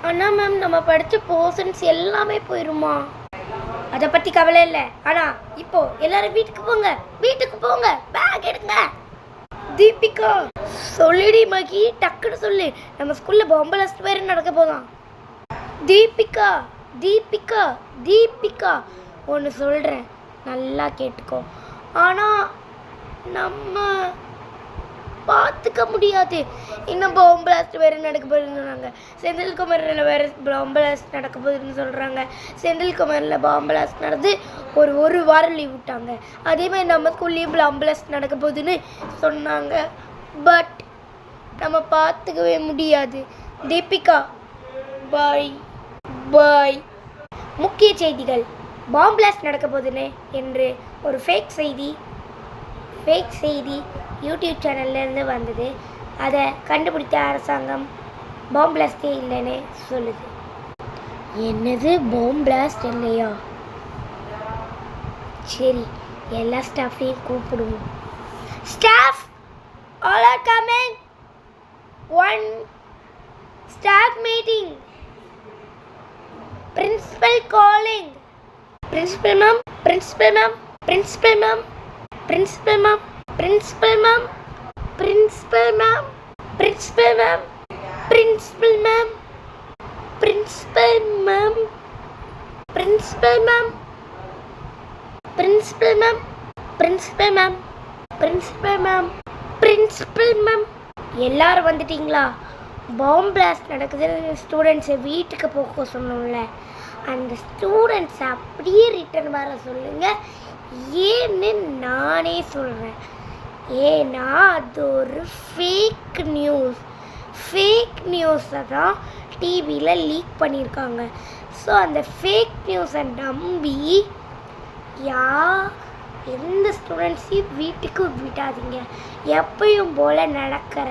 ஆனால் மேம் நம்ம படித்த போர்ஷன்ஸ் எல்லாமே போயிருமா? அதை பற்றி கவலை இல்லை. ஆனால் இப்போ எல்லாரும் வீட்டுக்கு போங்க, பேக் எடுங்க. தீபிகா சொல்லிடி மகி, டக்குன்னு சொல்லு. நம்ம ஸ்கூலில் பாம்பு பிளாஸ்ட் வேறு நடக்க போதான். தீபிகா தீபிகா தீபிகா ஒன்று சொல்கிறேன், நல்லா கேட்டுக்கோ. ஆனால் நம்ம பார்த்துக்க முடியாது. இன்னும் பாம்பு பிளாஸ்ட் வேறு நடக்க போகுதுன்னு சொன்னாங்க. செந்தில் குமரில் வேறு பாம்பு பிளாஸ்ட் நடக்க போகுதுன்னு சொல்கிறாங்க. செந்தில் குமரில் பாம்பு பிளாஸ்ட் நடந்து ஒரு வாரம் லீவ் விட்டாங்க. அதேமாதிரி நம்ம ஸ்கூல்லேயும் பாம்பு பிளாஸ்ட் நடக்க போகுதுன்னு சொன்னாங்க. பட் நம்ம பார்த்துக்கவே முடியாது. தீபிகா பாய் பாய். முக்கிய செய்திகள்: பாம்பு பிளாஸ்ட் நடக்க போகுதுன்னு என்று ஒரு ஃபேக் செய்தி யூடியூப் சேனல்லேருந்து வந்தது. அதை கண்டுபிடித்த அரசாங்கம் பாம்பு பிளாஸ்டே இல்லைன்னு சொல்லுது. என்னது, பாம்பு பிளாஸ்ட் இல்லையா? சரி, எல்லா ஸ்டாஃபையும் கூப்பிடுவோம். Staff, all are coming. One staff meeting. Principal calling. Principal ma'am. Principal ma'am. Principal ma'am. Principal ma'am. Principal ma'am. Principal ma'am. Principal ma'am. Principal ma'am. Principal ma'am. Principal ma'am. Principal ma'am. Principal ma'am. Principal ma'am. Principal ma'am. எல்லாரும் வந்துட்டீங்களா? பாம்பு blast நடக்குது. ஸ்டூடெண்ட்ஸை வீட்டுக்கு போக சொன்னோம்ல, அந்த ஸ்டூடெண்ட்ஸை அப்படியே ரிட்டர்ன் வர சொல்லுங்கள். ஏன்னு நானே சொல்கிறேன். ஏன்னா அது ஒரு ஃபேக் நியூஸை தான் டிவியில் லீக் பண்ணியிருக்காங்க. ஸோ அந்த ஃபேக் நியூஸை நம்பி எந்த ஸ்டூடெண்ட்ஸையும் வீட்டுக்கு விடாதீங்க. எப்பயும் போல் நடக்கிற